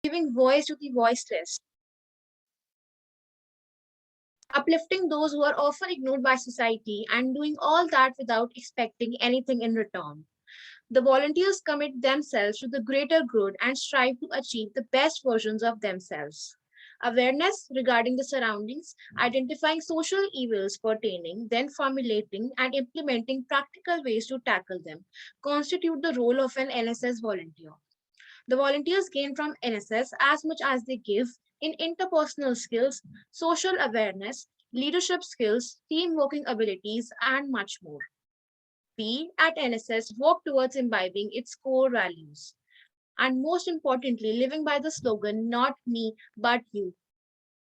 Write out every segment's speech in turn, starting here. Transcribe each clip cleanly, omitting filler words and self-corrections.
giving voice to the voiceless, uplifting those who are often ignored by society, and doing all that without expecting anything in return. The volunteers commit themselves to the greater good and strive to achieve the best versions of themselves. Awareness regarding the surroundings, identifying social evils pertaining, then formulating and implementing practical ways to tackle them, constitute the role of an NSS volunteer. The volunteers gain from NSS as much as they give in interpersonal skills, social awareness, leadership skills, team working abilities, and much more. We at NSS work towards imbibing its core values. And most importantly, living by the slogan, not me, but you.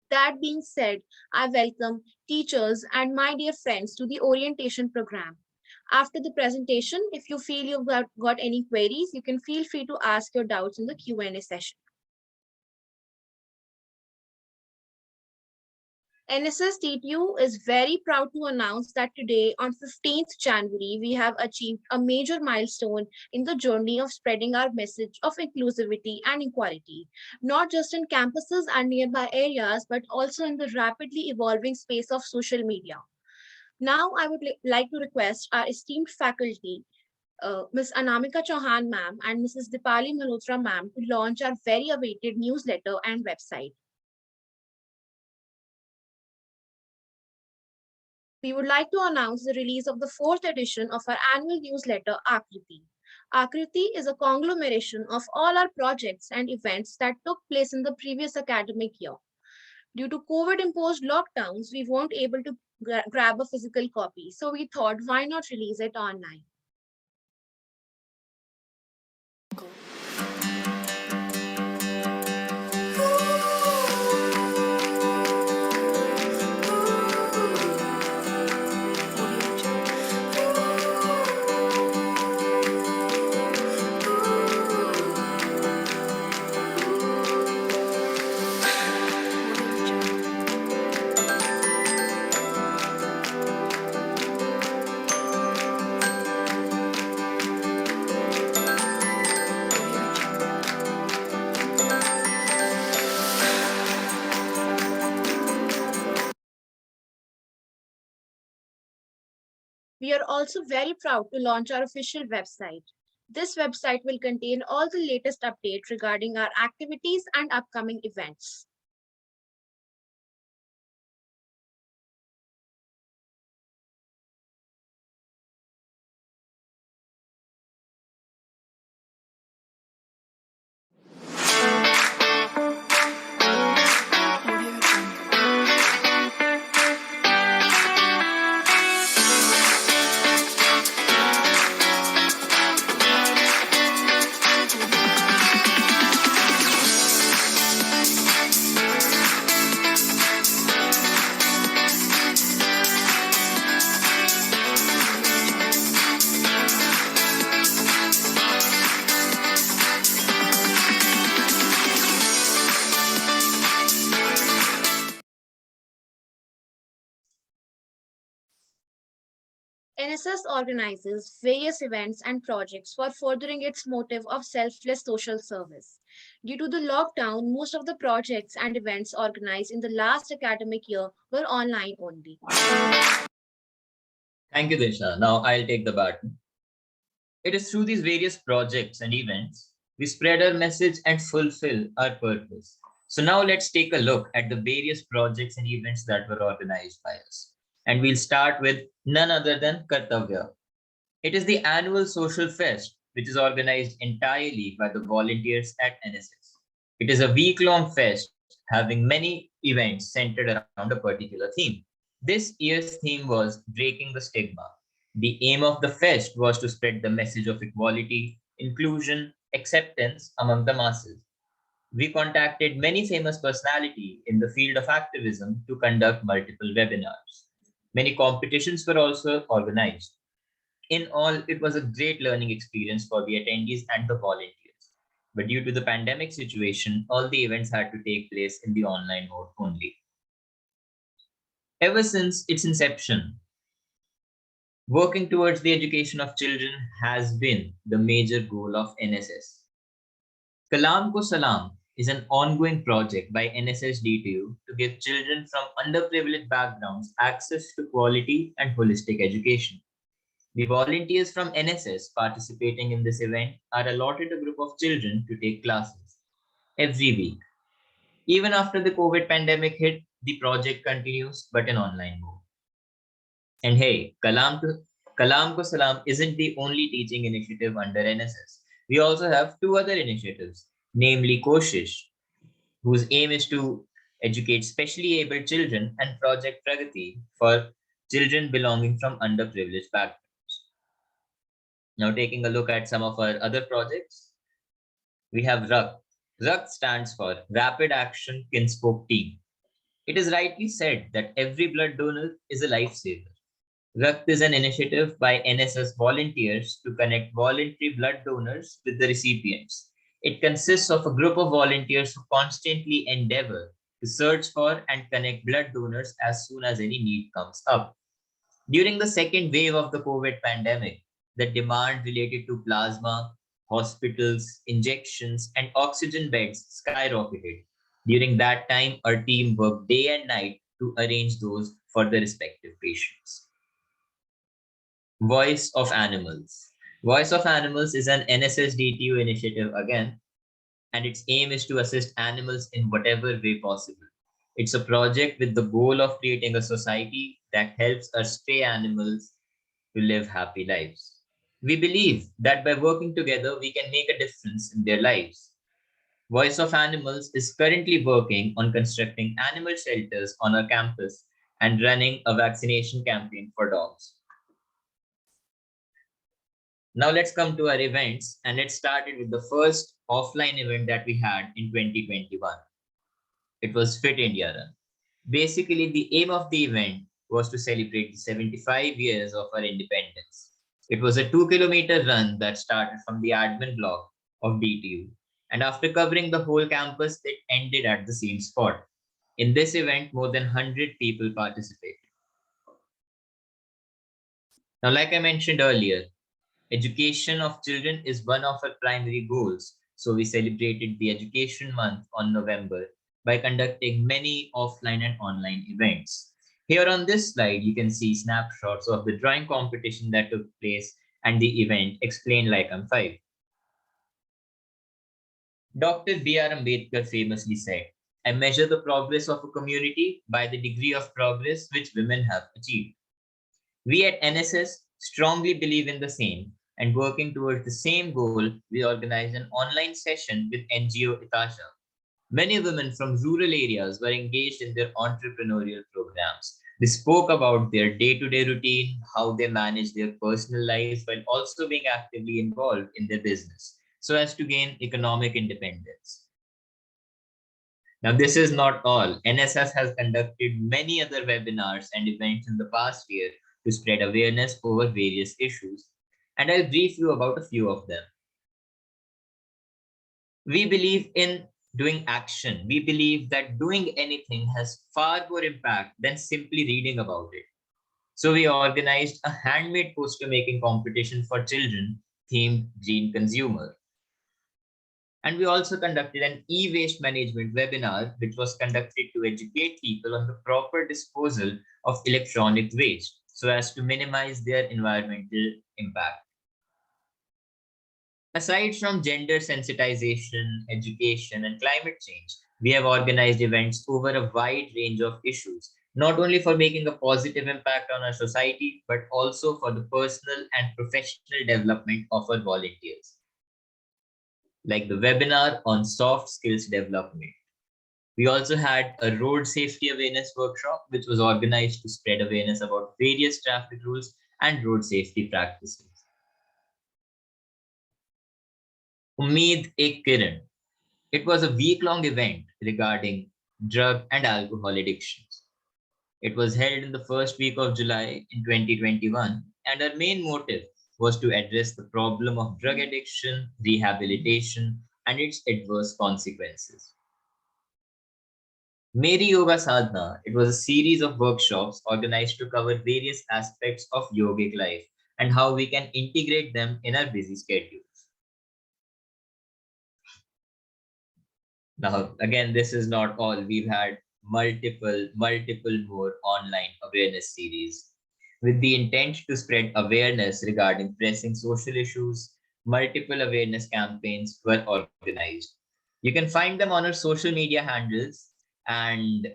That being said, I welcome teachers and my dear friends to the orientation program. After the presentation, if you feel you've got any queries, you can feel free to ask your doubts in the Q&A session. NSS-DTU is very proud to announce that today, on 15th January, we have achieved a major milestone in the journey of spreading our message of inclusivity and equality, not just in campuses and nearby areas, but also in the rapidly evolving space of social media. Now, I would like to request our esteemed faculty, Ms. Anamika Chauhan ma'am and Mrs. Dipali Malhotra ma'am to launch our very awaited newsletter and website. We would like to announce the release of the fourth edition of our annual newsletter, Akriti. Akriti is a conglomeration of all our projects and events that took place in the previous academic year. Due to COVID-imposed lockdowns, we weren't able to grab a physical copy, so we thought, why not release it online? We are also very proud to launch our official website. This website will contain all the latest updates regarding our activities and upcoming events. NSS organizes various events and projects for furthering its motive of selfless social service. Due to the lockdown, most of the projects and events organized in the last academic year were online only. Thank you, Disha. Now I'll take the baton. It is through these various projects and events we spread our message and fulfill our purpose. So now let's take a look at the various projects and events that were organized by us. And we'll start with none other than Kartavya. It is the annual social fest, which is organized entirely by the volunteers at NSS. It is a week-long fest having many events centered around a particular theme. This year's theme was Breaking the Stigma. The aim of the fest was to spread the message of equality, inclusion, acceptance among the masses. We contacted many famous personalities in the field of activism to conduct multiple webinars. Many competitions were also organized. In all, it was a great learning experience for the attendees and the volunteers. But due to the pandemic situation, all the events had to take place in the online mode only. Ever since its inception, working towards the education of children has been the major goal of NSS. Kalam ko salam is an ongoing project by NSS-DTU to give children from underprivileged backgrounds access to quality and holistic education. The volunteers from NSS participating in this event are allotted a group of children to take classes every week. Even after the COVID pandemic hit, the project continues but in online mode. And hey, Kalam Ko Salam isn't the only teaching initiative under NSS. We also have two other initiatives, namely Koshish, whose aim is to educate specially abled children, and Project Pragati for children belonging from underprivileged backgrounds. Now, taking a look at some of our other projects, we have RUC. RUC stands for Rapid Action Kinspoke Team. It is rightly said that every blood donor is a lifesaver. RUC is an initiative by NSS volunteers to connect voluntary blood donors with the recipients. It consists of a group of volunteers who constantly endeavor to search for and connect blood donors as soon as any need comes up. During the second wave of the COVID pandemic, the demand related to plasma, hospitals, injections, and oxygen beds skyrocketed. During that time, our team worked day and night to arrange those for the respective patients. Voice of Animals. Voice of Animals is an NSS-DTU initiative again, and its aim is to assist animals in whatever way possible. It's a project with the goal of creating a society that helps our stray animals to live happy lives. We believe that by working together, we can make a difference in their lives. Voice of Animals is currently working on constructing animal shelters on our campus and running a vaccination campaign for dogs. Now let's come to our events, and it started with the first offline event that we had in 2021. It was Fit India Run. Basically, the aim of the event was to celebrate the 75 years of our independence. It was a 2-kilometer run that started from the admin block of DTU, and after covering the whole campus, it ended at the same spot. In this event, more than 100 people participated. Now, like I mentioned earlier, education of children is one of our primary goals, so we celebrated the Education Month on November by conducting many offline and online events. Here on this slide, you can see snapshots of the drawing competition that took place and the event explained like I'm five. Dr. B.R. Ambedkar famously said, I measure the progress of a community by the degree of progress which women have achieved. We at NSS strongly believe in the same, and working towards the same goal, we organized an online session with NGO Itasha. Many women from rural areas were engaged in their entrepreneurial programs. They spoke about their day-to-day routine, how they manage their personal lives while also being actively involved in their business, so as to gain economic independence. Now, this is not all. NSS has conducted many other webinars and events in the past year to spread awareness over various issues, and I'll brief you about a few of them. We believe in doing action. We believe that doing anything has far more impact than simply reading about it. So we organized a handmade poster making competition for children themed Green Consumer. And we also conducted an e-waste management webinar, which was conducted to educate people on the proper disposal of electronic waste so as to minimize their environmental impact. Aside from gender sensitization, education, and climate change, we have organized events over a wide range of issues, not only for making a positive impact on our society, but also for the personal and professional development of our volunteers, like the webinar on soft skills development. We also had a road safety awareness workshop, which was organized to spread awareness about various traffic rules and road safety practices. Ummeed Ek Kiran. It was a week-long event regarding drug and alcohol addictions. It was held in the first week of July in 2021, and our main motive was to address the problem of drug addiction, rehabilitation, and its adverse consequences. Meri Yoga Sadhana, it was a series of workshops organized to cover various aspects of yogic life and how we can integrate them in our busy schedules. Now, again, this is not all. We've had multiple more online awareness series with the intent to spread awareness regarding pressing social issues. Multiple awareness campaigns were organized. You can find them on our social media handles, and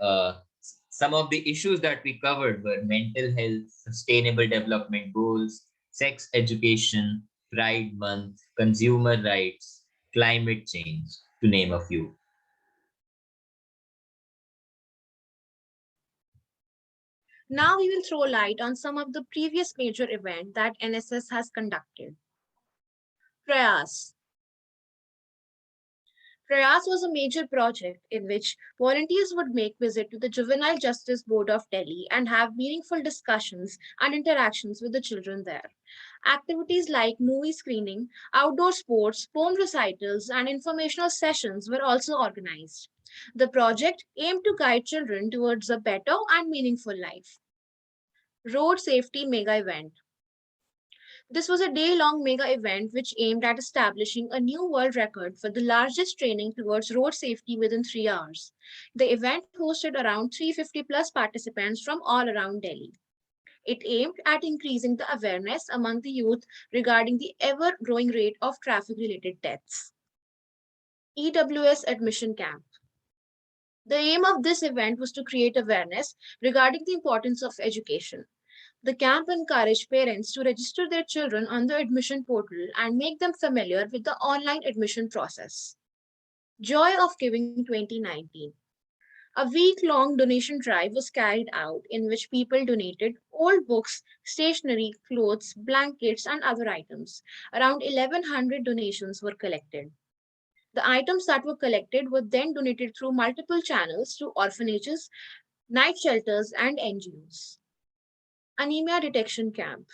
some of the issues that we covered were mental health, sustainable development goals, sex education, Pride Month, consumer rights, climate change, to name a few. Now we will throw light on some of the previous major events that NSS has conducted. Prayas. Prayas was a major project in which volunteers would make visit to the Juvenile Justice Board of Delhi and have meaningful discussions and interactions with the children there. Activities like movie screening, outdoor sports, poem recitals, and informational sessions were also organized. The project aimed to guide children towards a better and meaningful life. Road Safety Mega Event. This was a day long mega event which aimed at establishing a new world record for the largest training towards road safety within 3 hours. The event hosted around 350 plus participants from all around Delhi. It aimed at increasing the awareness among the youth regarding the ever growing rate of traffic related deaths. EWS Admission Camp. The aim of this event was to create awareness regarding the importance of education. The camp encouraged parents to register their children on the admission portal and make them familiar with the online admission process. Joy of Giving 2019. A week-long donation drive was carried out in which people donated old books, stationery, clothes, blankets, and other items. Around 1,100 donations were collected. The items that were collected were then donated through multiple channels to orphanages, night shelters, and NGOs. Anemia Detection Camp.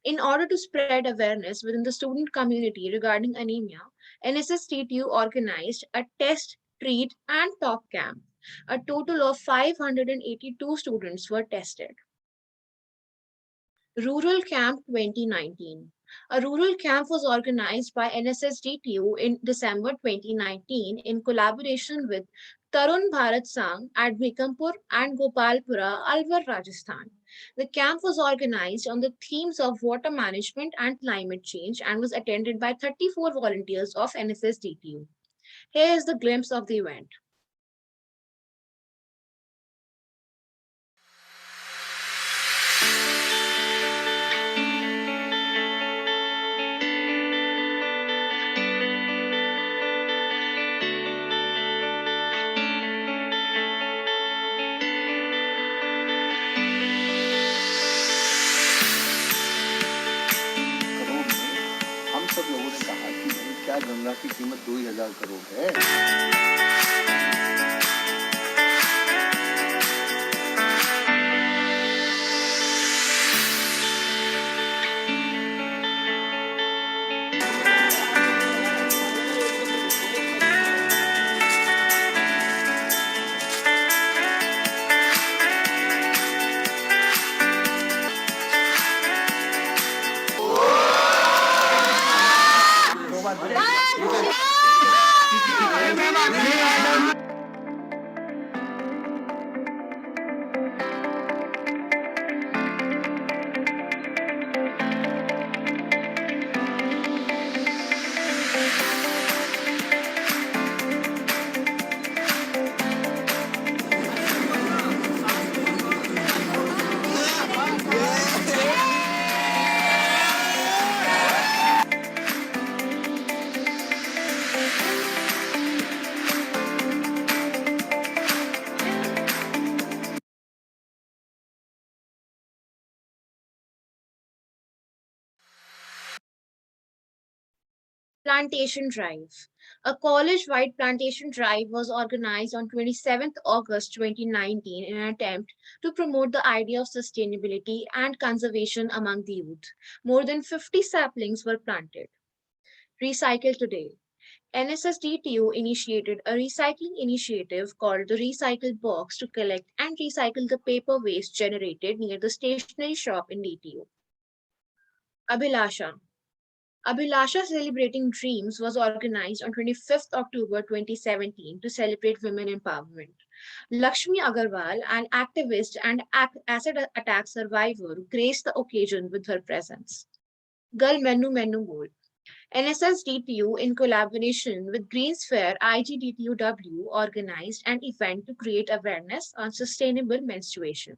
In order to spread awareness within the student community regarding anemia, NSS-DTU organized a test, treat, and talk camp. A total of 582 students were tested. Rural Camp 2019. A rural camp was organized by NSS-DTU in December 2019 in collaboration with Tarun Bharat Sangh at Bikampur and Gopalpura, Alwar, Rajasthan. The camp was organized on the themes of water management and climate change and was attended by 34 volunteers of NSS-DTU. Here is the glimpse of the event. Ganga की कीमत 2,000 करोड़ है। Plantation Drive. A college-wide plantation drive was organized on 27th August 2019 in an attempt to promote the idea of sustainability and conservation among the youth. More than 50 saplings were planted. Recycle Today. NSS-DTU initiated a recycling initiative called the Recycle Box to collect and recycle the paper waste generated near the stationery shop in DTU. Abhilasha. Abhilasha Celebrating Dreams was organized on 25th October 2017 to celebrate women empowerment. Lakshmi Agarwal, an activist and acid attack survivor, graced the occasion with her presence. Gal Menu Menu Bol. NSS-DTU, in collaboration with Greens Fair IGDTUW, organized an event to create awareness on sustainable menstruation.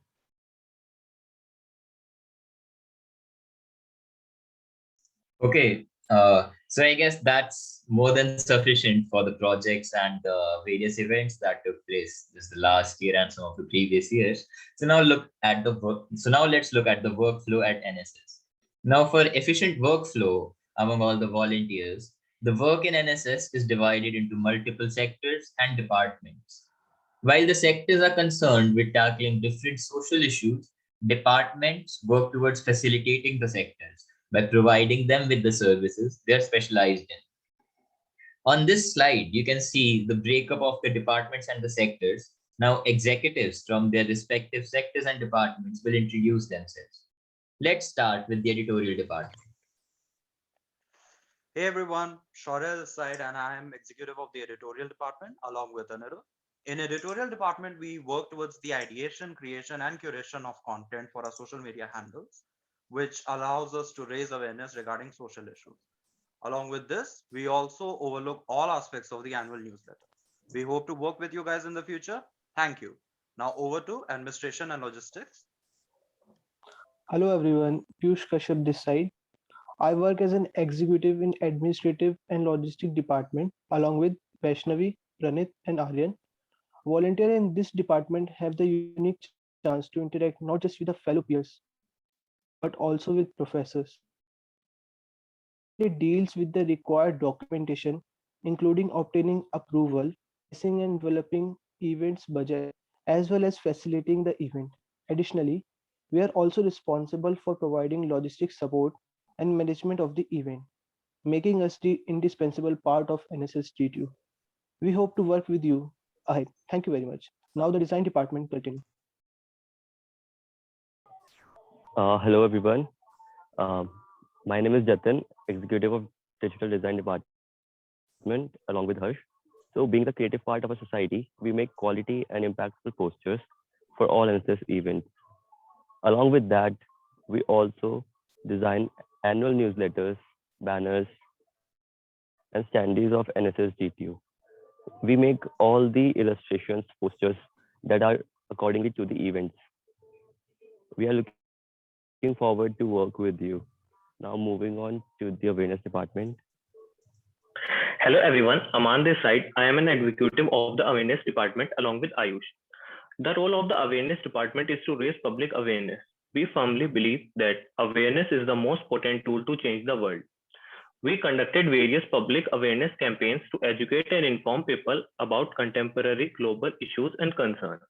Okay, so I guess that's more than sufficient for the projects and the various events that took place this the last year and some of the previous years. So now look at the work. So now let's look at the workflow at NSS. Now, for efficient workflow among all the volunteers, the work in NSS is divided into multiple sectors and departments. While the sectors are concerned with tackling different social issues, departments work towards facilitating the sectors by providing them with the services they are specialized in. On this slide, you can see the breakup of the departments and the sectors. Now, executives from their respective sectors and departments will introduce themselves. Let's start with the editorial department. Hey everyone, Shaurya this side, and I am executive of the editorial department along with Anirudh. In editorial department, we work towards the ideation, creation, and curation of content for our social media handles, which allows us to raise awareness regarding social issues. Along with this, we also overlook all aspects of the annual newsletter. We hope to work with you guys in the future. Thank you. Now over to administration and logistics. Hello everyone, Piyush Kashyap this side. I work as an executive in administrative and logistic department along with Vaishnavi, Pranit and Aryan. Volunteers in this department have the unique chance to interact not just with the fellow peers but also with professors. It mainly deals with the required documentation, including obtaining approval, pricing and developing events budget, as well as facilitating the event. Additionally, we are also responsible for providing logistic support and management of the event, making us the indispensable part of NSS-DTU. We hope to work with you ahead. Thank you very much. Now the design department continue. Hello everyone. Um, my name is Jatin, executive of digital design department along with Harsh. So being the creative part of a society, we make quality and impactful posters for all NSS events. Along with that, we also design annual newsletters, banners, and standees of NSS-DTU. We make all the illustrations, posters that are accordingly to the events. We are looking forward to work with you. Now moving on to the awareness department. Hello everyone, Aman this side. I am an executive of the awareness department along with Ayush. The role of the awareness department is to raise public awareness. We firmly believe that awareness is the most potent tool to change the world. We conducted various public awareness campaigns to educate and inform people about contemporary global issues and concerns.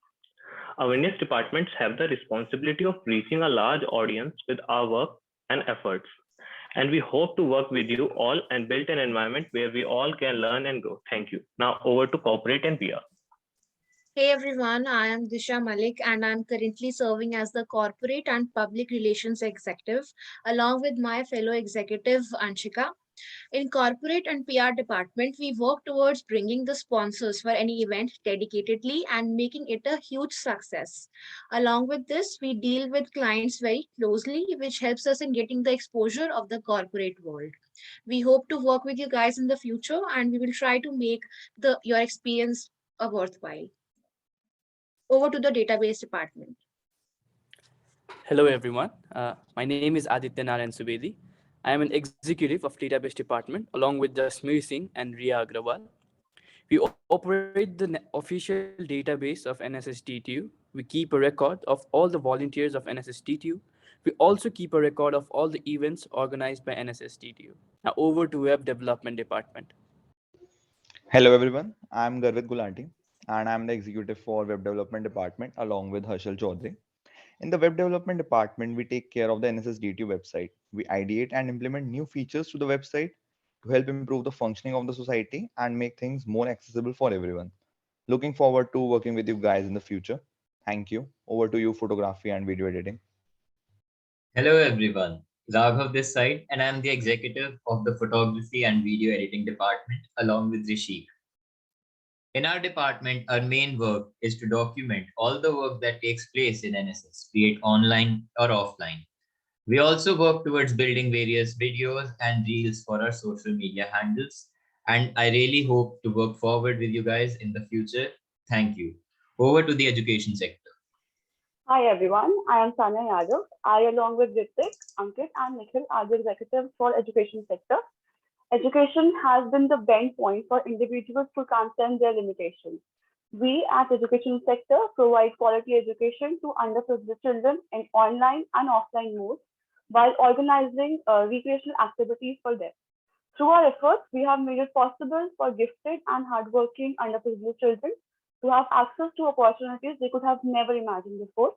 Awareness departments have the responsibility of reaching a large audience with our work and efforts. And we hope to work with you all and build an environment where we all can learn and grow. Thank you. Now over to corporate and PR. Hey everyone, I am Disha Malik and I'm currently serving as the Corporate and Public Relations Executive along with my fellow executive Anshika. In corporate and PR department, we work towards bringing the sponsors for any event dedicatedly and making it a huge success. Along with this, we deal with clients very closely, which helps us in getting the exposure of the corporate world. We hope to work with you guys in the future and we will try to make your experience a worthwhile. Over to the database department. Hello everyone. My name is Aditya Narayan Subedi. I am an executive of database department along with Jasmeer Singh and Ria Agrawal. We operate the official database of NSS-DTU. We keep a record of all the volunteers of NSS-DTU. We also keep a record of all the events organized by NSS-DTU. Now over to web development department. Hello everyone, I'm Garvit Gulati and I'm the executive for web development department along with Harshal Chaudhary. In the web development department, we take care of the NSS-DTU website. We ideate and implement new features to the website to help improve the functioning of the society and make things more accessible for everyone. Looking forward to working with you guys in the future. Thank you. Over to you, photography and video editing. Hello everyone. Raghav this side, and I'm the executive of the photography and video editing department along with Rishi. In our department, our main work is to document all the work that takes place in NSS, be it online or offline. We also work towards building various videos and reels for our social media handles. And I really hope to work forward with you guys in the future. Thank you. Over to the education sector. Hi everyone, I am Sanya Yadav. I, along with Ritik, Ankit, and Nikhil, are the executives for education sector. Education has been the bend point for individuals to transcend their limitations. We at education sector provide quality education to underprivileged children in online and offline modes while organizing recreational activities for them. Through our efforts, we have made it possible for gifted and hardworking underprivileged children to have access to opportunities they could have never imagined before.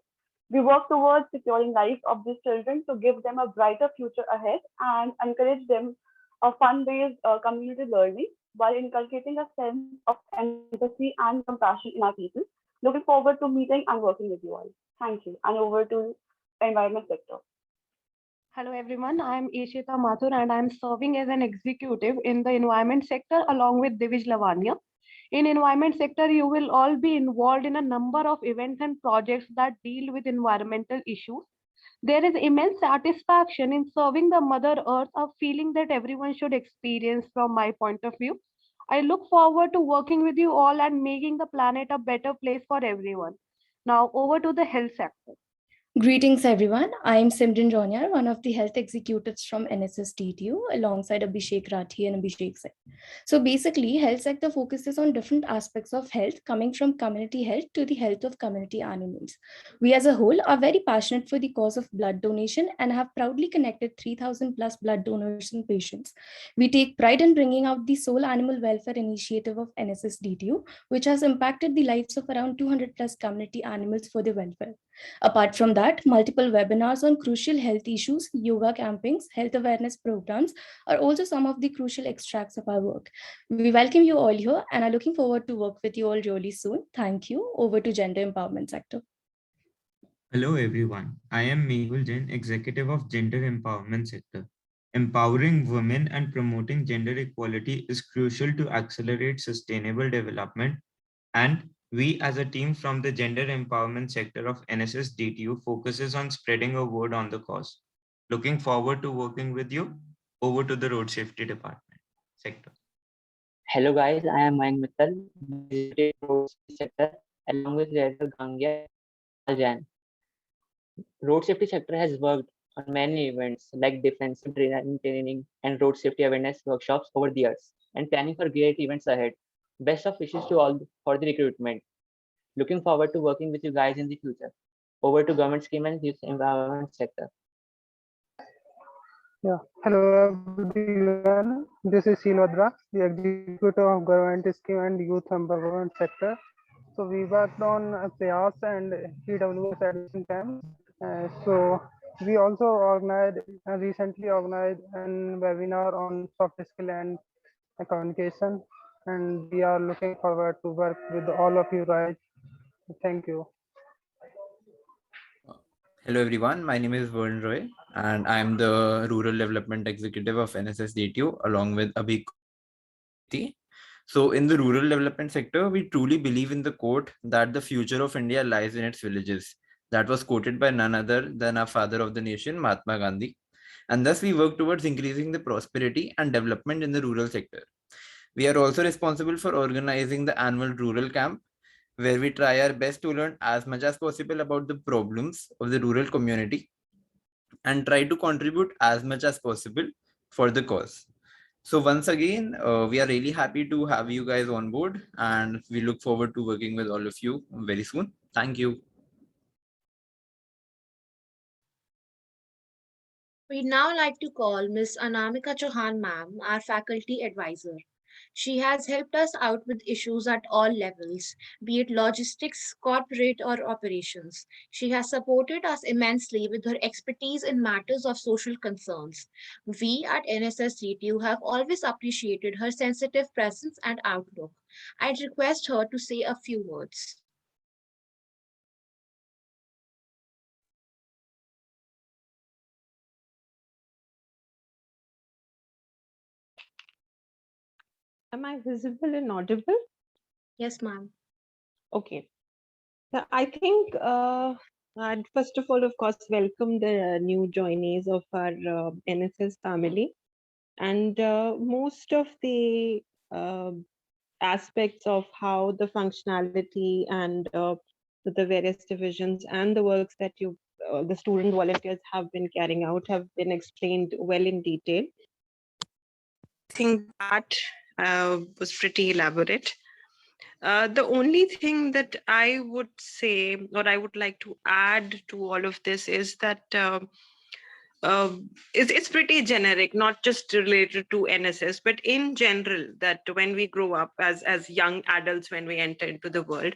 We work towards securing lives of these children to give them a brighter future ahead and encourage them a fun-based community learning while inculcating a sense of empathy and compassion in our people. Looking forward to meeting and working with you all. Thank you. And over to environment sector. Hello everyone, I am Ishita Mathur and I am serving as an executive in the environment sector along with Divij Lavanya. In environment sector, you will all be involved in a number of events and projects that deal with environmental issues. There is immense satisfaction in serving the Mother Earth, a feeling that everyone should experience from my point of view. I look forward to working with you all and making the planet a better place for everyone. Now over to the health sector. Greetings, everyone. I am Simran Jonyar, one of the health executives from NSS-DTU, alongside Abhishek Rathi and Abhishek Singh. So basically, health sector focuses on different aspects of health, coming from community health to the health of community animals. We as a whole are very passionate for the cause of blood donation and have proudly connected 3,000 plus blood donors and patients. We take pride in bringing out the sole animal welfare initiative of NSS-DTU, which has impacted the lives of around 200 plus community animals for their welfare. Apart from that, multiple webinars on crucial health issues, yoga campings, health awareness programs are also some of the crucial extracts of our work. We welcome you all here and are looking forward to work with you all really soon. Thank you. Over to gender empowerment sector. Hello everyone. I am Mehul Jain, executive of gender empowerment sector. Empowering women and promoting gender equality is crucial to accelerate sustainable development, and we as a team from the gender empowerment sector of NSS-DTU focuses on spreading a word on the cause. Looking forward to working with you. Over to the road safety department sector. Hello guys, I am Mayank Mittal, executive road safety sector, along with Redha Gangia Jan. Road safety sector has worked on many events like defensive training and road safety awareness workshops over the years, and planning for great events ahead. Best of wishes to all for the recruitment. Looking forward to working with you guys in the future. Over to government scheme and youth environment sector. Yeah, hello everyone. This is Shilodra, the executive of government scheme and youth empowerment sector. So we worked on PAYAS and EWS admission camps. So we also organized recently organized an webinar on soft skill and communication, and we are looking forward to work with all of you guys. Thank you. Hello everyone, my name is Varun Roy and I am the Rural Development Executive of NSS-DTU along with Abhi. So in the rural development sector, we truly believe in the quote that the future of India lies in its villages. That was quoted by none other than our father of the nation, Mahatma Gandhi. And thus we work towards increasing the prosperity and development in the rural sector. We are also responsible for organizing the annual rural camp, where we try our best to learn as much as possible about the problems of the rural community and try to contribute as much as possible for the cause. So once again, we are really happy to have you guys on board and we look forward to working with all of you very soon. Thank you. We'd now like to call Ms. Anamika Chauhan ma'am, our faculty advisor. She has helped us out with issues at all levels, be it logistics, corporate, or operations. She has supported us immensely with her expertise in matters of social concerns. We at NSS-DTU have always appreciated her sensitive presence and outlook. I'd request her to say a few words. Am I visible and audible? Yes, ma'am. Okay. So I think, I'd first of all, of course, welcome the new joinees of our NSS family. And most of the aspects of how the functionality and the various divisions and the works that the student volunteers have been carrying out have been explained well in detail. I think that was pretty elaborate. The only thing that I would say, or I would like to add to all of this, is that it's pretty generic, not just related to NSS, but in general, that when we grow up as young adults, when we enter into the world,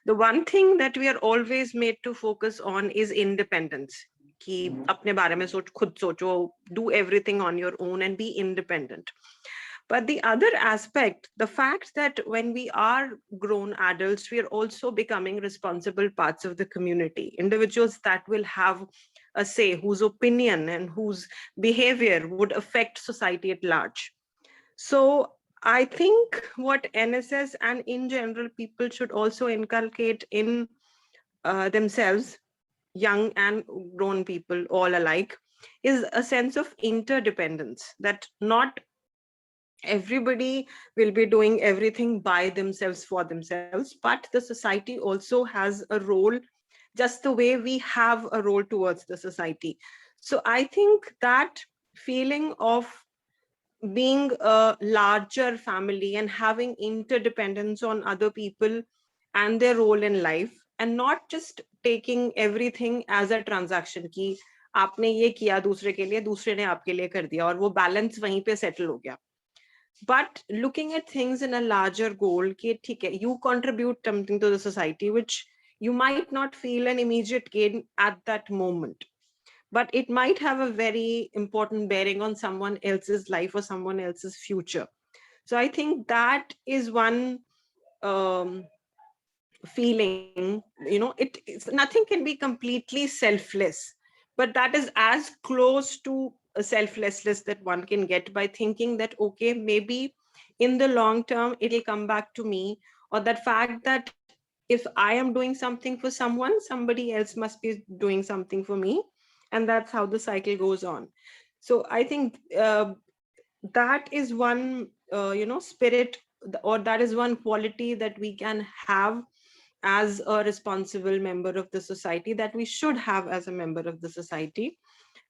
the one thing that we are always made to focus on is independence. कि अपने बारे में सोच, खुद सोचो, do everything on your own and be independent. But the other aspect, the fact that when we are grown adults, we are also becoming responsible parts of the community, individuals that will have a say, whose opinion and whose behavior would affect society at large. So I think what NSS and in general people should also inculcate in themselves, young and grown people all alike, is a sense of interdependence, that not everybody will be doing everything by themselves for themselves, but the society also has a role, just the way we have a role towards the society. So I think that feeling of being a larger family and having interdependence on other people and their role in life, and not just taking everything as a transaction कि आपने ये किया दूसरे के लिए, दूसरे ने आपके लिए कर दिया और वो बैलेंस वहीं पे सेटल हो गया. But looking at things in a larger goal, कि ठीक है, you contribute something to the society which you might not feel an immediate gain at that moment, but it might have a very important bearing on someone else's life or someone else's future. So I think that is one feeling, nothing can be completely selfless, but that is as close to a selflessness that one can get by thinking that, okay, maybe in the long term, it'll come back to me, or that fact that if I am doing something for someone, somebody else must be doing something for me. And that's how the cycle goes on. So I think that is one, spirit, or that is one quality that we can have as a responsible member of the society, that we should have as a member of the society,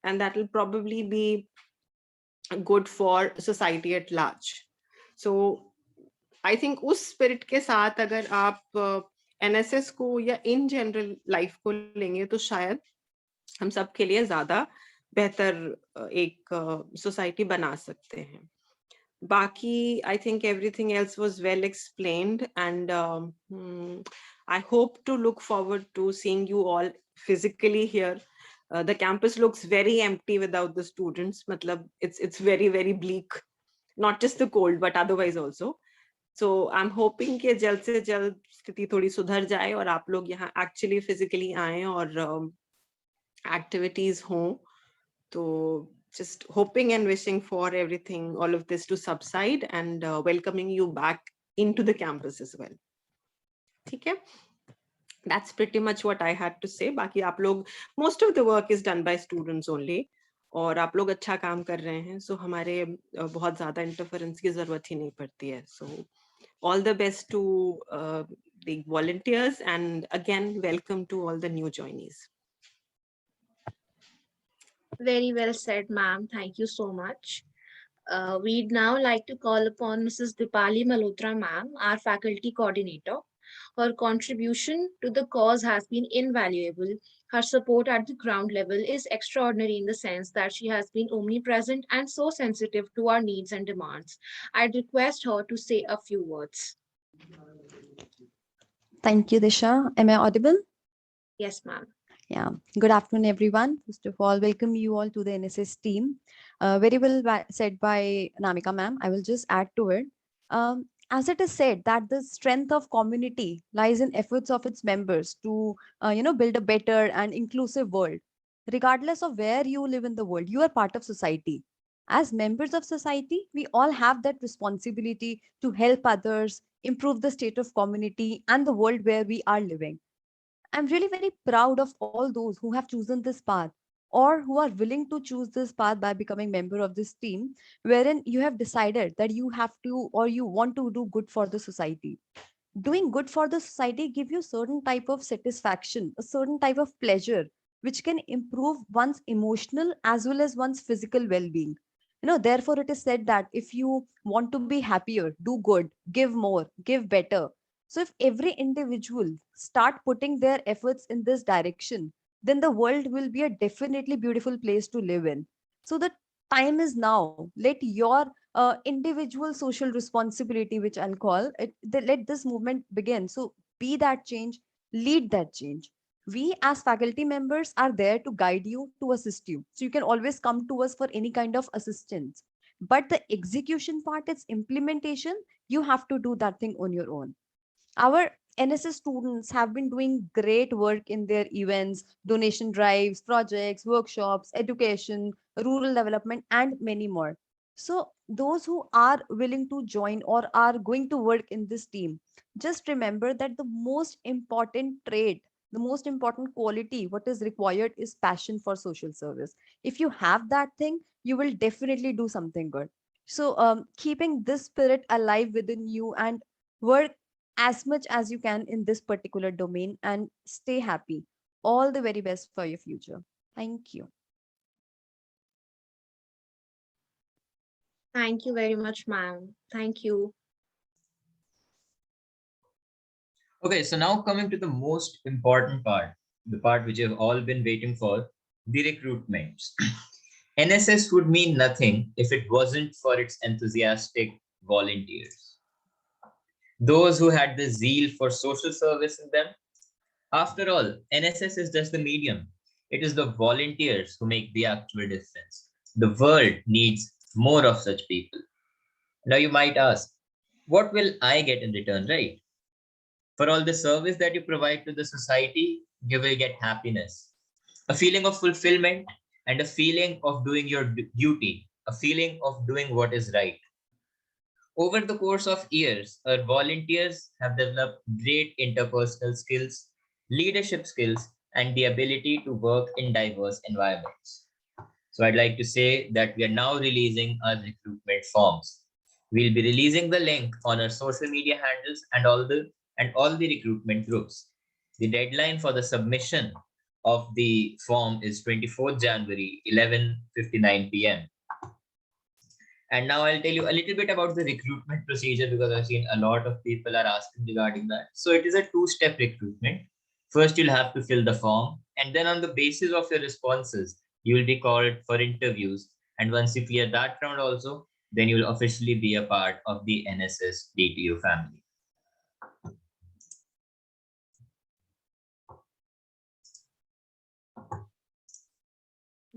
and that will probably be good for society at large. So I think उस spirit के साथ अगर आप NSS को या in general life को लेंगे तो शायद हम सब के लिए ज्यादा बेहतर एक society बना सकते हैं. Baki, I think everything else was well explained, and I hope to look forward to seeing you all physically here. The campus looks very empty without the students. Matlab, it's very, very bleak, not just the cold, but otherwise also. So I'm hoping कि जल्द से जल्द स्थिति थोड़ी सुधर जाए और आप लोग यहाँ actually physically आएं और activities हों. So just hoping and wishing for everything, all of this to subside, and welcoming you back into the campus as well. Okay, that's pretty much what I had to say. Baki aap log, most of the work is done by students only, और आप लोग अच्छा काम कर रहे हैं, so हमारे बहुत ज़्यादा interference की ज़रूरत ही नहीं पड़ती है. So all the best to the volunteers, and again welcome to all the new joinees. Very well said, ma'am. Thank you so much. We'd now like to call upon Mrs. Dipali Malhotra, ma'am, our faculty coordinator. Her contribution to the cause has been invaluable. Her support at the ground level is extraordinary in the sense that she has been omnipresent and so sensitive to our needs and demands. I'd request her to say a few words. Thank you, Disha. Am I audible? Yes, ma'am. Yeah. Good afternoon, everyone. First of all, welcome you all to the NSS team. Very well said by Namika ma'am. I will just add to it. As it is said that the strength of community lies in efforts of its members to, build a better and inclusive world. Regardless of where you live in the world, you are part of society. As members of society, we all have that responsibility to help others, improve the state of community and the world where we are living. I'm really very proud of all those who have chosen this path or who are willing to choose this path by becoming member of this team, wherein you have decided that you have to or you want to do good for the society. Doing good for the society give you certain type of satisfaction, a certain type of pleasure, which can improve one's emotional as well as one's physical well-being. Therefore it is said that if you want to be happier, do good, give more, give better. So if every individual start putting their efforts in this direction, then the world will be a definitely beautiful place to live in. So the time is now. Let your individual social responsibility, which I'll call it, let this movement begin. So be that change, lead that change. We as faculty members are there to guide you, to assist you. So you can always come to us for any kind of assistance. But the execution part, its implementation, you have to do that thing on your own. Our NSS students have been doing great work in their events, donation drives, projects, workshops, education, rural development, and many more. So, those who are willing to join or are going to work in this team, just remember that the most important trait, the most important quality, what is required is passion for social service. If you have that thing, you will definitely do something good. So, keeping this spirit alive within you and work as much as you can in this particular domain and stay happy. All the very best for your future. Thank you. Thank you very much, ma'am. Thank you. Okay, so now coming to the most important part, the part which you've all been waiting for, the recruitments. NSS would mean nothing if it wasn't for its enthusiastic volunteers. Those who had the zeal for social service in them. After all, NSS is just the medium. It is the volunteers who make the actual difference. The world needs more of such people. Now you might ask, what will I get in return, right? For all the service that you provide to the society, you will get happiness, a feeling of fulfillment, and a feeling of doing your duty, a feeling of doing what is right. Over the course of years, our volunteers have developed great interpersonal skills, leadership skills, and the ability to work in diverse environments. So I'd like to say that we are now releasing our recruitment forms. We'll be releasing the link on our social media handles and all the recruitment groups. The deadline for the submission of the form is 24th January, 11:59 p.m. And now I'll tell you a little bit about the recruitment procedure because I've seen a lot of people are asking regarding that. So it is a two-step recruitment. First, you'll have to fill the form, and then on the basis of your responses, you will be called for interviews. And once you clear that round also, then you'll officially be a part of the NSS-DTU family.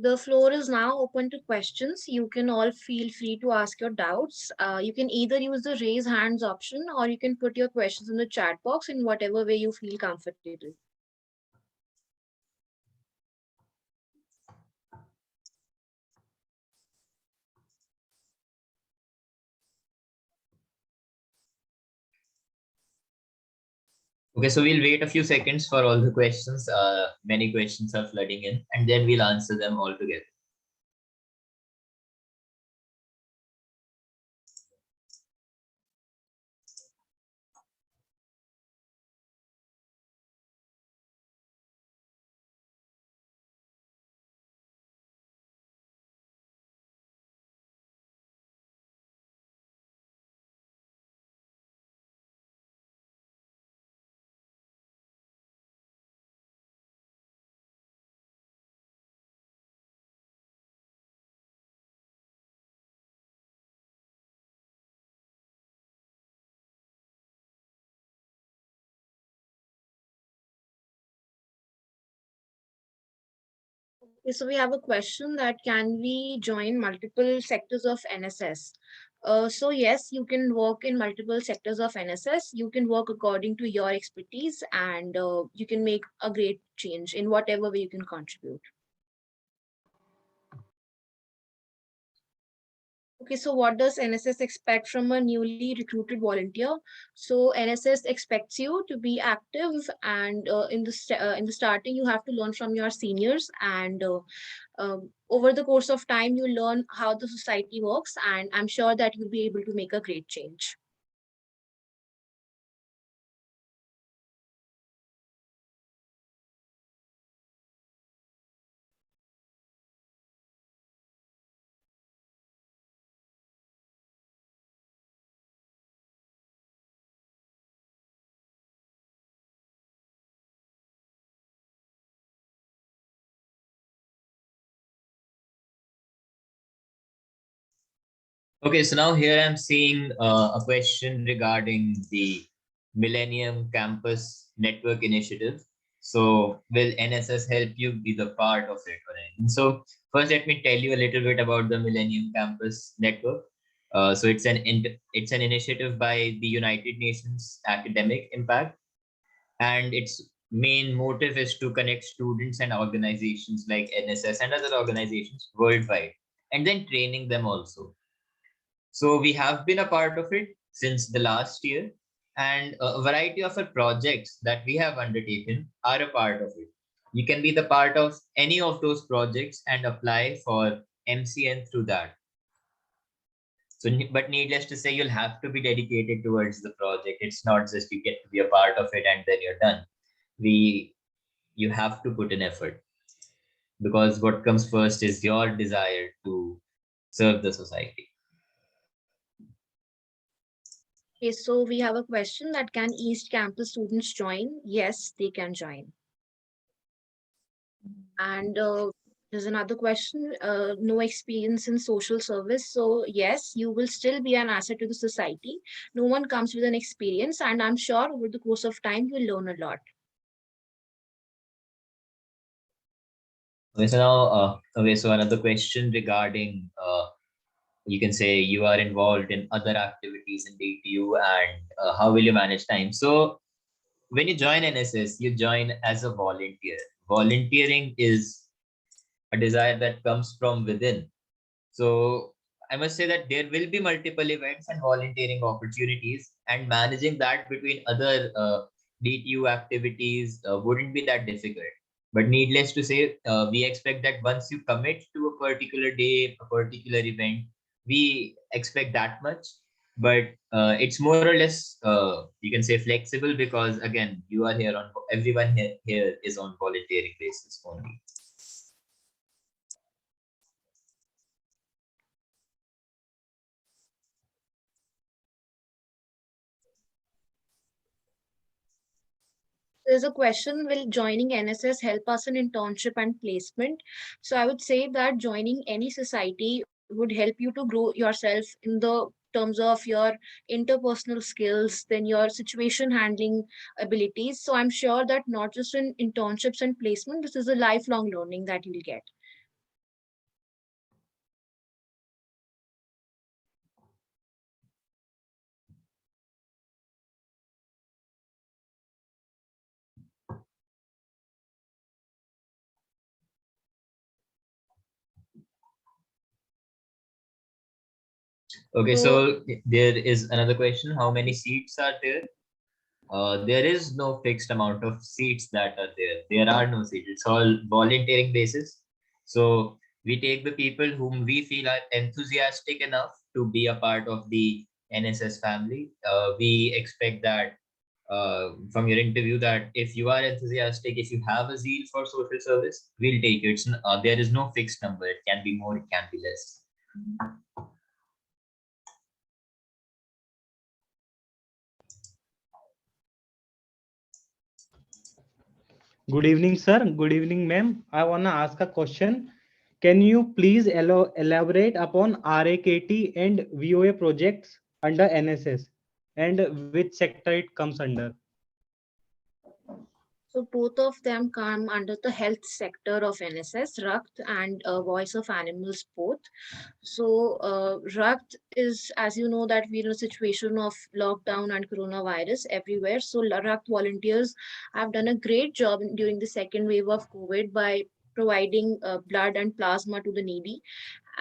The floor is now open to questions. You can all feel free to ask your doubts. You can either use the raise hands option or you can put your questions in the chat box in whatever way you feel comfortable. Okay, so we'll wait a few seconds for all the questions. Many questions are flooding in, and then we'll answer them all together. Okay, so we have a question that can we join multiple sectors of NSS? So yes, you can work in multiple sectors of NSS. You can work according to your expertise and you can make a great change in whatever way you can contribute. Okay, so what does NSS expect from a newly recruited volunteer? So NSS expects you to be active, and in the starting, you have to learn from your seniors, and over the course of time, you learn how the society works, and I'm sure that you'll be able to make a great change. Okay, so now here I'm seeing a question regarding the Millennium Campus Network Initiative. So, will NSS help you be the part of it or anything? So, first, let me tell you a little bit about the Millennium Campus Network. So, it's an initiative by the United Nations Academic Impact, and its main motive is to connect students and organizations like NSS and other organizations worldwide, and then training them also. So we have been a part of it since the last year, and a variety of our projects that we have undertaken are a part of it. You can be the part of any of those projects and apply for MCN through that. So, but needless to say, you'll have to be dedicated towards the project. It's not just you get to be a part of it and then you're done. You have to put in effort, because what comes first is your desire to serve the society. Okay, so we have a question that can East Campus students join? Yes, they can join. And there's another question, no experience in social service. So yes, you will still be an asset to the society. No one comes with an experience, and I'm sure over the course of time, you'll learn a lot. Okay, so now, so another question regarding, you can say you are involved in other activities in DTU, and how will you manage time? So when you join NSS, you join as a volunteer. Volunteering is a desire that comes from within. So I must say that there will be multiple events and volunteering opportunities, and managing that between other DTU activities wouldn't be that difficult. But needless to say, we expect that once you commit to a particular day, a particular event, we expect that much. But it's more or less, you can say, flexible, because again, you are here on, everyone here is on volunteering basis only. There's a question, will joining NSS help us in internship and placement? So I would say that joining any society would help you to grow yourself in the terms of your interpersonal skills, then your situation handling abilities. So I'm sure that not just in internships and placement, this is a lifelong learning that you'll get. Okay, So so there is another question. How many seats are there? There is no fixed amount of seats that are there. There are no seats. It's all volunteering basis. So we take the people whom we feel are enthusiastic enough to be a part of the NSS family. We expect that from your interview, that if you are enthusiastic, if you have a zeal for social service, we'll take it. There is no fixed number. It can be more, it can be less. Good evening, sir. Good evening, ma'am. I want to ask a question. Can you please elaborate upon RAKT and VOA projects under NSS, and which sector it comes under? So both of them come under the health sector of NSS, Rakt and Voice of Animals both. So Rakt is, as you know, that we're in a situation of lockdown and coronavirus everywhere. So Rakt volunteers have done a great job during the second wave of COVID by providing blood and plasma to the needy.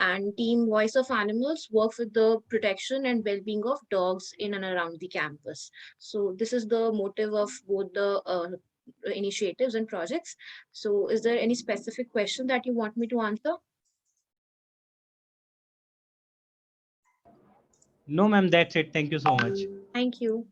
And Team Voice of Animals work with the protection and well-being of dogs in and around the campus. So this is the motive of both the initiatives and projects. So is there any specific question that you want me to answer? No, ma'am, that's it. Thank you so much. Thank you.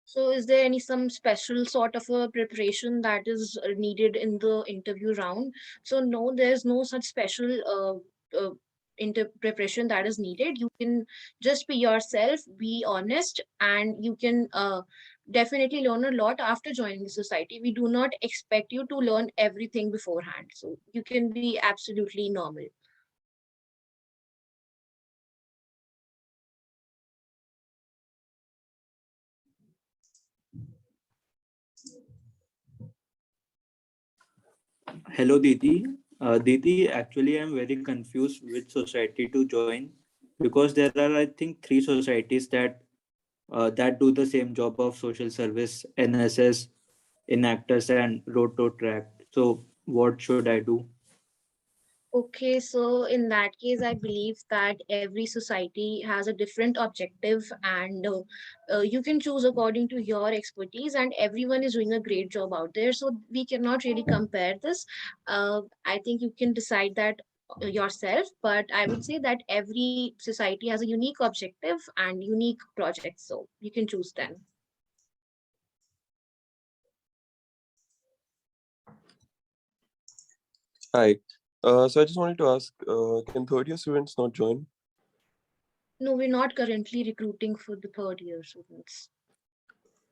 So is there any some special sort of a preparation that is needed in the interview round? So no, there's no such special preparation that is needed. You can just be yourself, be honest, and you can definitely learn a lot after joining the society. We do not expect you to learn everything beforehand. So you can be absolutely normal. Hello, Diti. Diti, actually, I'm very confused which society to join because there are, I think, three societies that do the same job of social service, NSS, Enactors, and Road to Track. So, what should I do? Okay, so in that case, I believe that every society has a different objective, and you can choose according to your expertise, and everyone is doing a great job out there. So we cannot really compare this. I think you can decide that yourself, but I would say that every society has a unique objective and unique projects, so you can choose them. Hi. So I just wanted to ask, can third year students not join? No, we're not currently recruiting for the third year students.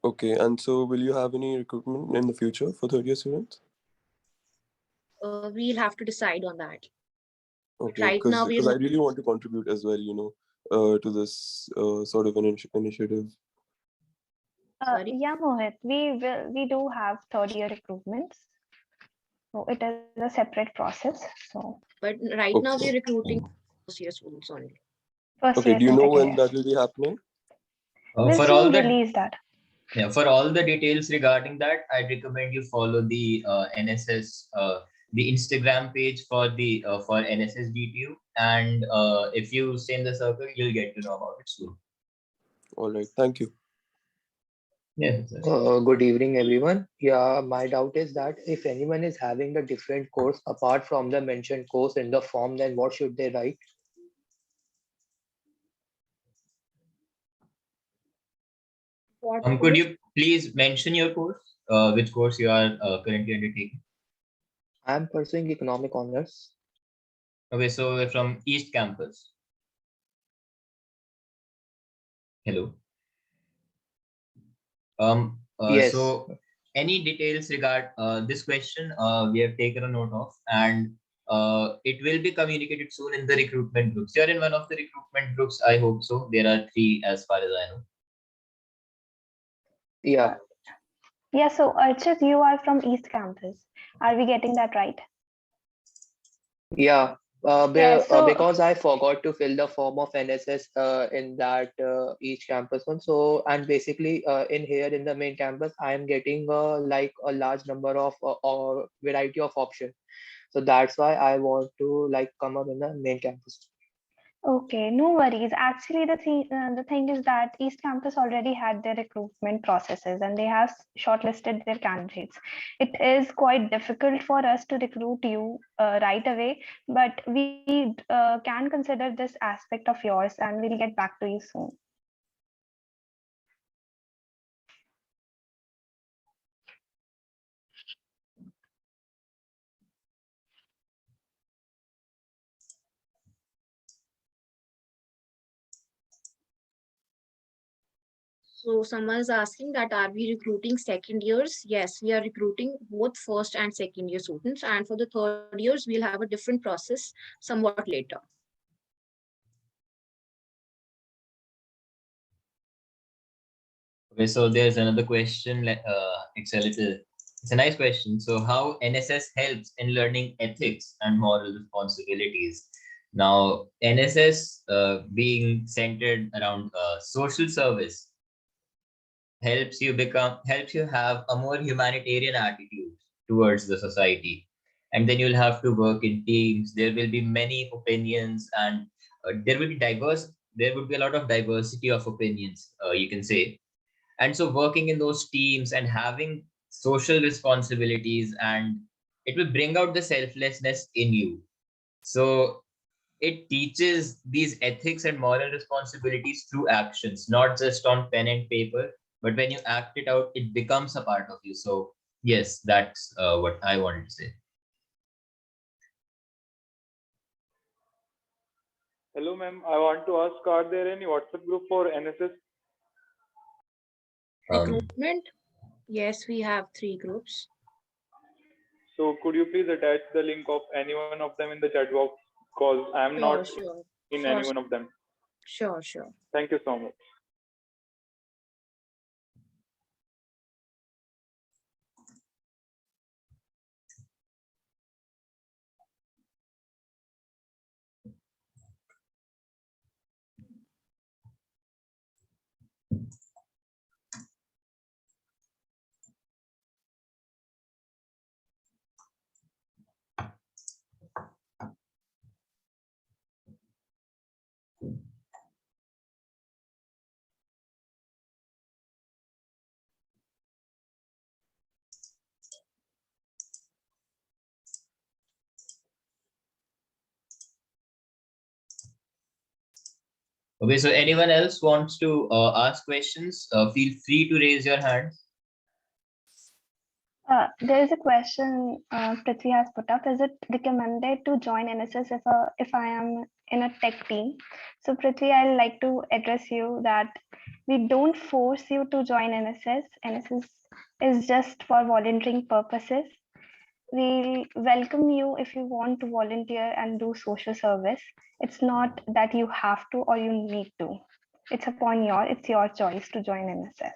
Okay, and so will you have any recruitment in the future for third year students? We'll have to decide on that. Okay, Right now, because we're I really want to contribute as well, to this sort of an initiative. Yeah, Mohit, we do have third year recruitments. So it is a separate process. So but right now we're recruiting first year students only. first Okay, year do you and know second when year. that will be happening? We'll For soon all the release that. Yeah, for all the details regarding that, I'd recommend you follow the NSS, the Instagram page for NSS-DTU, and if you stay in the circle, you'll get to know about it soon. All right, thank you. Yes. Good evening, everyone. Yeah, my doubt is that if anyone is having a different course apart from the mentioned course in the form, then what should they write? Could you please mention your course, which course you are currently undertaking? I'm pursuing economic honors. Okay, so we're from East Campus. Hello. Yes. So any details regard this question, we have taken a note of, and it will be communicated soon in the recruitment groups. You're in one of the recruitment groups, I hope so. There are 3 as far as I know. Yeah. Yeah, so Archit, you are from East Campus. Are we getting that right? Yeah. So- Because I forgot to fill the form of NSS in that each campus one. So, and basically in here in the main campus, I am getting like a large number of or variety of options. So that's why I want to like come up in the main campus. Okay, no worries. Actually, the thing is that East Campus already had their recruitment processes and they have shortlisted their candidates. It is quite difficult for us to recruit you right away, but we can consider this aspect of yours and we'll get back to you soon. So someone is asking that are we recruiting second years? Yes, we are recruiting both first and second year students. And for the third years, we'll have a different process somewhat later. Okay, so there's another question. It's a little It's a nice question. So, how NSS helps in learning ethics and moral responsibilities? Now, NSS being centered around social service helps you have a more humanitarian attitude towards the society, and then you'll have to work in teams. There will be many opinions, and there would be a lot of diversity of opinions, you can say. And so working in those teams and having social responsibilities, and it will bring out the selflessness in you. So it teaches these ethics and moral responsibilities through actions, not just on pen and paper, but when you act it out, it becomes a part of you. So yes, that's what I wanted to say. Hello, ma'am. I want to ask, are there any WhatsApp group for NSS? Recruitment? Yes, we have 3 groups. So could you please attach the link of any one of them in the chat box? Because I am not in any one of them. Sure. Thank you so much. Okay, so anyone else wants to ask questions, feel free to raise your hand. There is a question Prithvi has put up. Is it recommended to join NSS if I am in a tech team? So Prithvi, I'd like to address you that we don't force you to join NSS. NSS is just for volunteering purposes. We welcome you if you want to volunteer and do social service. It's not that you have to or you need to. It's your choice to join NSS.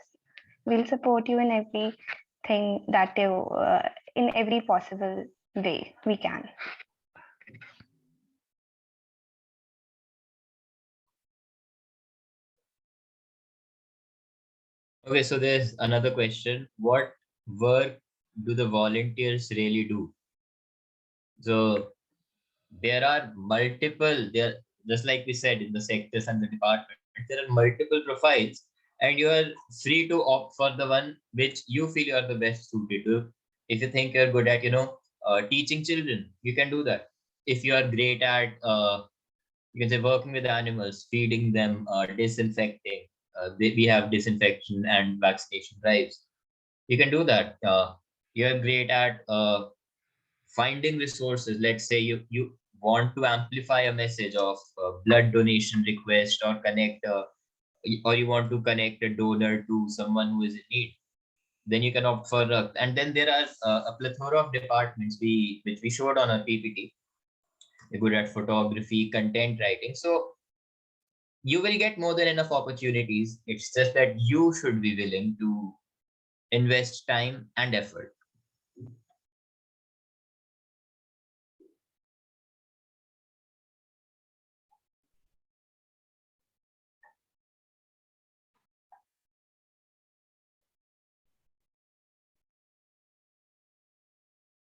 We'll support you in everything that you in every possible way we can. Okay, so there's another question. What work do the volunteers really do? So there, just like we said, in the sectors and the department, there are multiple profiles, and you are free to opt for the one which you feel you are the best suited to. If you think you're good at, teaching children, you can do that. If you are great at, you can say, working with animals, feeding them, disinfecting, we have disinfection and vaccination drives. You can do that. You're great at finding resources. Let's say you want to amplify a message of blood donation request, or you want to connect a donor to someone who is in need, then you can opt for and then there are a plethora of departments which we showed on our PPT. You're good at photography, content writing, so you will get more than enough opportunities. It's just that you should be willing to invest time and effort.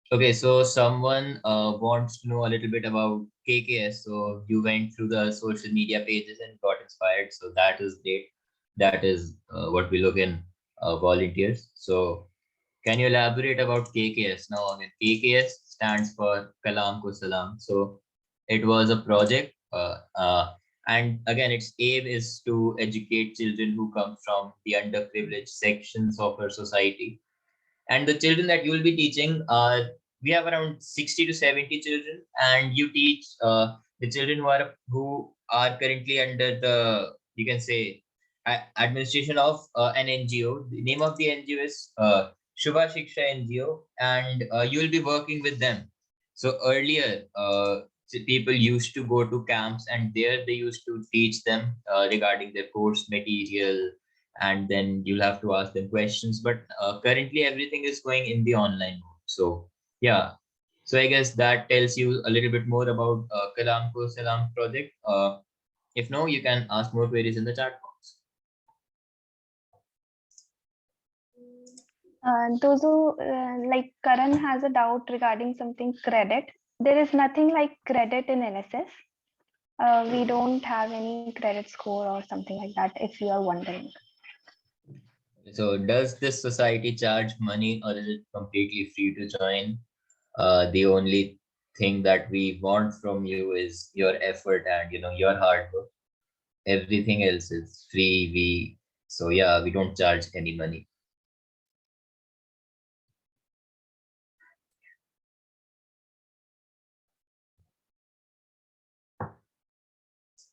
Okay, so someone wants to know a little bit about KKS. So you went through the social media pages and got inspired. So that is great. That is what we look in volunteers. So can you elaborate about KKS? Now, again, KKS stands for Kalam Ko Salam. So it was a project, and again, its aim is to educate children who come from the underprivileged sections of our society. And the children that you will be teaching are, we have around 60 to 70 children, and you teach the children who are currently under the, you can say, administration of an NGO. The name of the NGO is Shubha Shiksha NGO, and you will be working with them. So earlier, people used to go to camps, and there they used to teach them regarding their course material and then you'll have to ask them questions. But currently everything is going in the online mode. So yeah, so I guess that tells you a little bit more about Kalam Ko Salam project. If no, you can ask more queries in the chat box. Those who like Karan has a doubt regarding something credit. There is nothing like credit in NSS. We don't have any credit score or something like that, if you are wondering. So does this society charge money, or is it completely free to join? The only thing that we want from you is your effort and your hard work. Everything else is free. So yeah, we don't charge any money.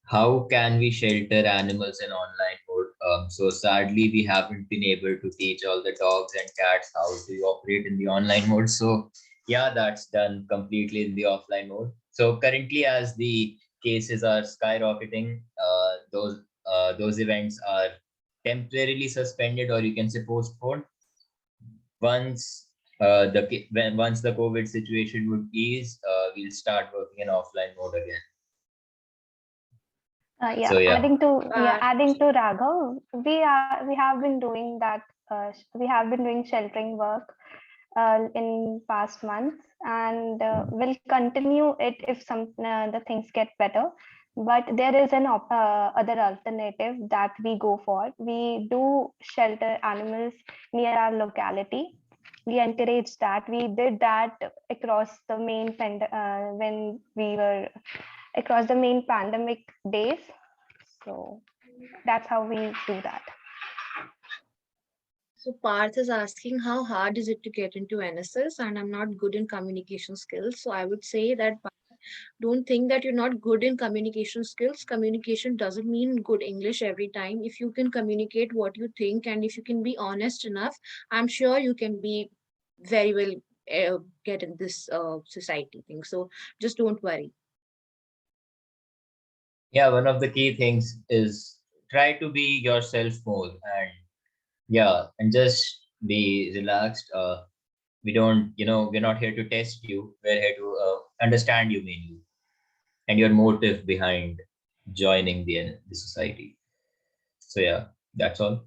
How can we shelter animals in online mode? So sadly, we haven't been able to teach all the dogs and cats how to operate in the online mode. So yeah, that's done completely in the offline mode. So currently, as the cases are skyrocketing, those events are temporarily suspended, or you can say postponed. Once the COVID situation would ease, we'll start working in offline mode again. Yeah, So yeah. adding to Raghav, we have been doing that. We have been doing sheltering work in past months, and will continue it if the things get better. But there is an other alternative that we go for. We do shelter animals near our locality. We encourage that. We did that across the when we were across the main pandemic days. So that's how we do that. So Parth is asking how hard is it to get into NSS, and I'm not good in communication skills. So I would say that don't think that you're not good in communication skills. Communication doesn't mean good English every time. If you can communicate what you think and if you can be honest enough, I'm sure you can be very well get in this society thing. So just don't worry. Yeah, one of the key things is try to be yourself more, and yeah, and just be relaxed. We're not here to test you. We're here to understand you mainly, and your motive behind joining the society. So yeah, that's all.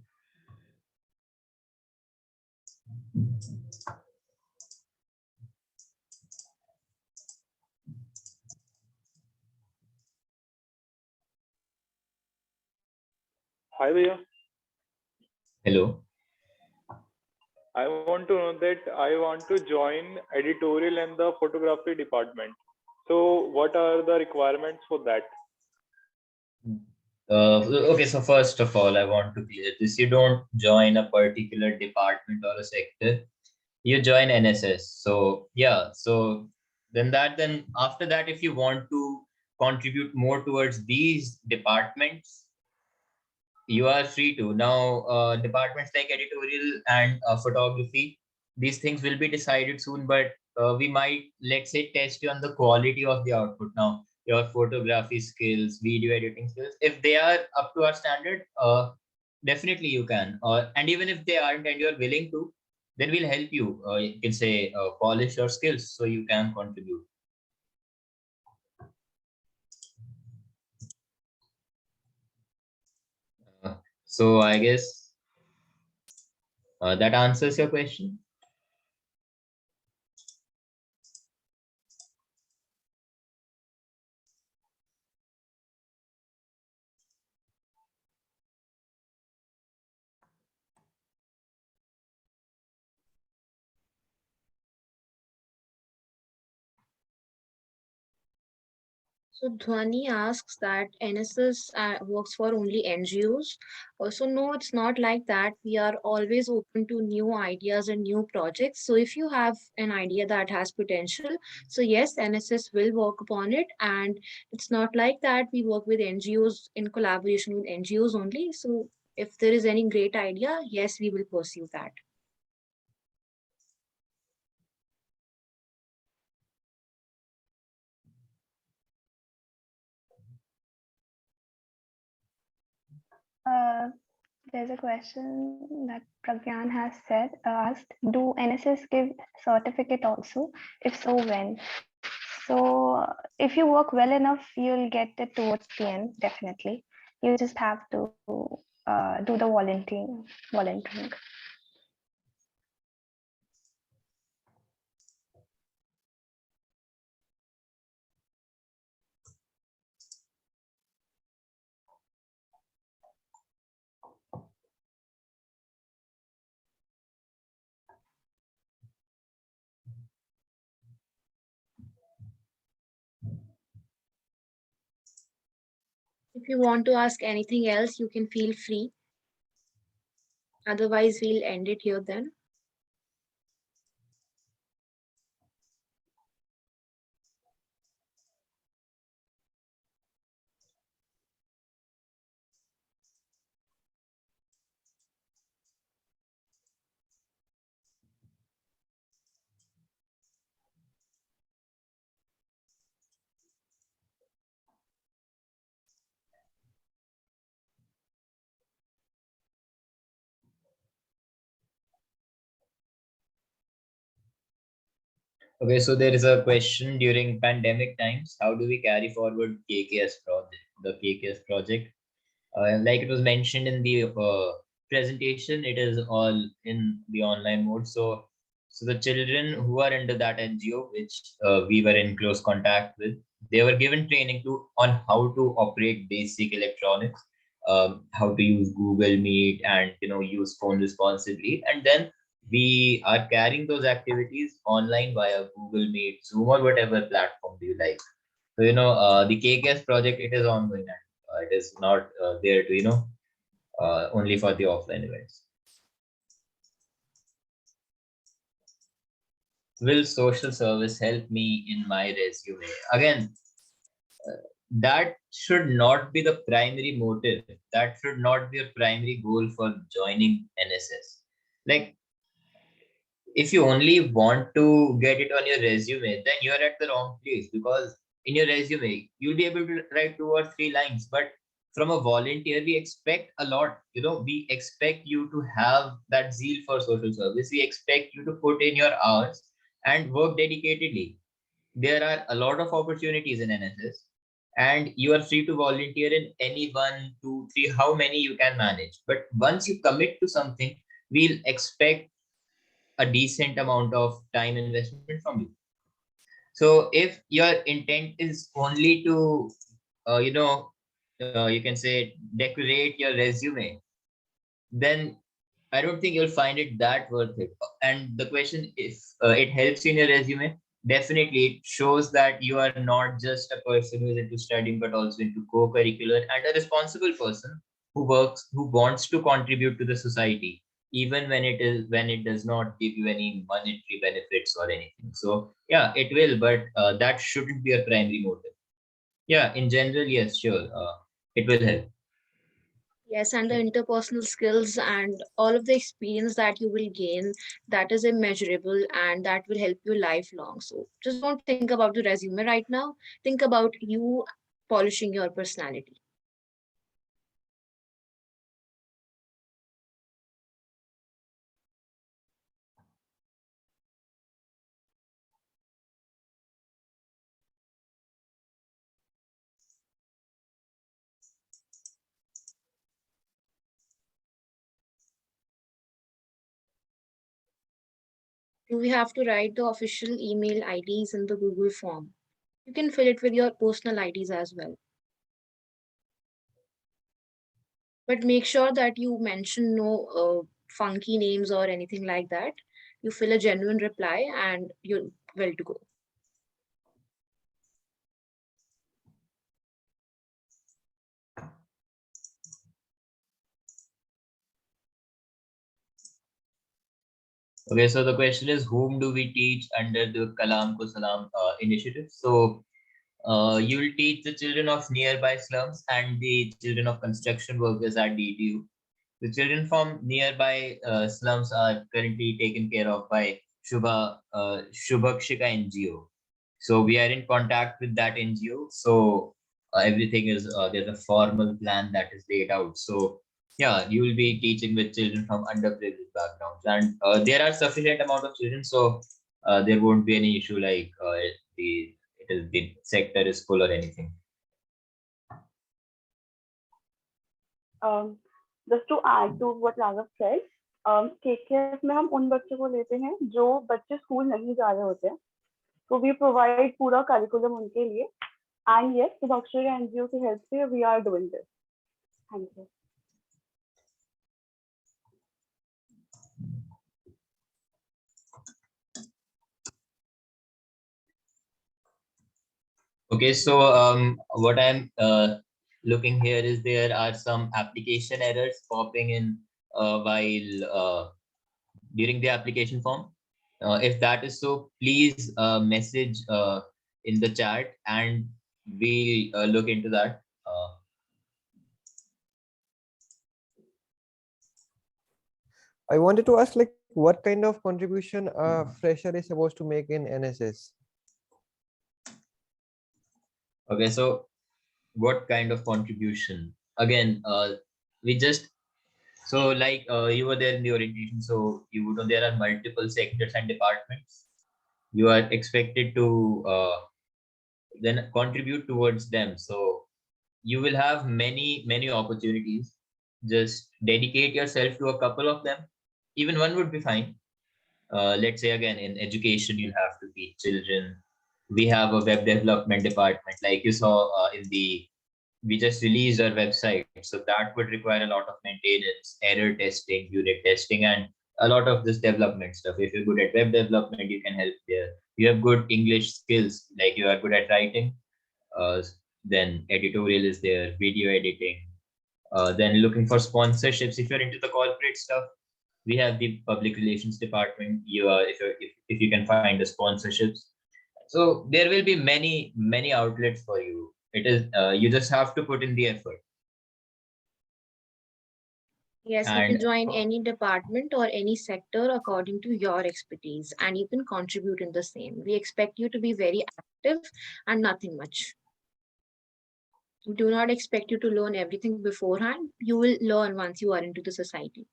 Hi, Bhaiya. Hello. I want to know that I want to join editorial and the photography department. So, what are the requirements for that? Okay, so first of all, I want to clear this. You don't join a particular department or a sector. You join NSS. So yeah, so then after that, if you want to contribute more towards these departments, you are free to. Now, departments like editorial and photography, these things will be decided soon, but we might, let's say, test you on the quality of the output. Now, your photography skills, video editing skills, if they are up to our standard, definitely you can. And even if they aren't and you're willing to, then we'll help you. You can say polish your skills so you can contribute. So I guess that answers your question. So Dhwani asks that NSS works for only NGOs. So no, it's not like that. We are always open to new ideas and new projects. So if you have an idea that has potential, so yes, NSS will work upon it. And it's not like that we work with NGOs in collaboration with NGOs only. So if there is any great idea, yes, we will pursue that. There's a question that Pragyan has asked, do NSS give certificate also? If so, when? So if you work well enough, you'll get it towards the end, definitely. You just have to do the volunteering. If you want to ask anything else, you can feel free. Otherwise, we'll end it here then. Okay, so there is a question during pandemic times. How do we carry forward KKS project, the KKS project? Like it was mentioned in the presentation, it is all in the online mode. So the children who are under that NGO, which we were in close contact with, they were given training on how to operate basic electronics, how to use Google Meet, and use phone responsibly. And then we are carrying those activities online via Google Meet, Zoom, or whatever platform do you like. So the KKS project, it is ongoing, and it is not there to only for the offline events. Will social service help me in my resume? Again, that should not be the primary motive. That should not be a primary goal for joining NSS. Like, if you only want to get it on your resume, then you're at the wrong place, because in your resume, you'll be able to write 2 or 3 lines. But from a volunteer, we expect a lot. We expect you to have that zeal for social service. We expect you to put in your hours and work dedicatedly. There are a lot of opportunities in NSS, and you are free to volunteer in any 1, 2, 3, how many you can manage. But once you commit to something, we'll expect a decent amount of time investment from you. So if your intent is only to, you can say, decorate your resume, then I don't think you'll find it that worth it. And the question, if it helps you in your resume, definitely it shows that you are not just a person who is into studying, but also into co-curricular and a responsible person who wants to contribute to the society, even when it does not give you any monetary benefits or anything. So yeah, it will, but that shouldn't be a primary motive. Yeah, in general, yes, sure, it will help. Yes, and the interpersonal skills and all of the experience that you will gain, that is immeasurable and that will help you lifelong. So just don't think about the resume right now. Think about you polishing your personality. We have to write the official email IDs in the Google form. You can fill it with your personal IDs as well. But make sure that you mention no funky names or anything like that. You fill a genuine reply and you're well to go. Okay, so the question is, whom do we teach under the Kalam Ko Salam initiative? So you will teach the children of nearby slums and the children of construction workers at DTU. The children from nearby slums are currently taken care of by Shubhakshika NGO. So we are in contact with that NGO. So everything is, there's a formal plan that is laid out. So yeah, you will be teaching with children from underprivileged backgrounds, and there are sufficient amount of children, so there won't be any issue like the sector is full or anything. Just to add to what Raghav said, KKS में हम उन बच्चों को लेते हैं जो बच्चे school नहीं जा रहे होते हैं, so we provide पूरा curriculum उनके लिए, and yes, with Akshaya NGO की help से we are doing this. Thank you. Okay, so what I'm looking here is there are some application errors popping in while during the application form. If that is so, please message in the chat and we look into that. I wanted to ask, like, what kind of contribution a fresher is supposed to make in NSS? Okay, so what kind of contribution? Again, we just so like you were there in the orientation, so you would know there are multiple sectors and departments. You are expected to then contribute towards them. So you will have many opportunities. Just dedicate yourself to a couple of them. Even one would be fine. Let's say again in education, you'll have to teach children. We have a web development department, like you saw we just released our website, so that would require a lot of maintenance, error testing, unit testing, and a lot of this development stuff. If you're good at web development, you can help there. You have good English skills, like you are good at writing, uh, then editorial is there, video editing. Then looking for sponsorships. If you're into the corporate stuff, we have the public relations department. You are if you can find the sponsorships. So there will be many outlets for you. It is you just have to put in the effort. Yes, you can join any department or any sector according to your expertise, and you can contribute in the same. We expect you to be very active and nothing much. We do not expect you to learn everything beforehand. You will learn once you are into the society.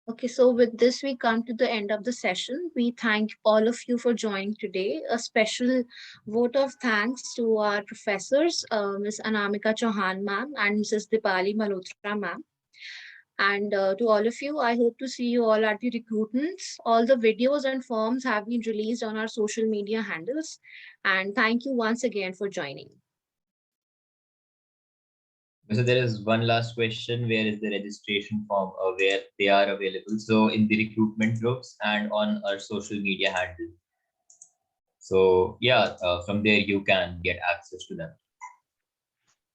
Okay, so with this, we come to the end of the session. We thank all of you for joining today. A special vote of thanks to our professors, Ms. Anamika Chauhan ma'am and Mrs. Dipali Malhotra ma'am. And to all of you, I hope to see you all at the recruitments. All the videos and forms have been released on our social media handles. And thank you once again for joining. So there is one last question. Where is the registration form or where they are available? So in the recruitment groups and on our social media handle. So yeah, from there you can get access to them.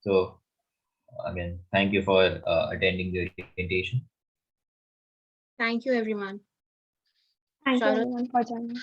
So again, thank you for attending the orientation. Thank you, everyone. Thank you, everyone, for joining.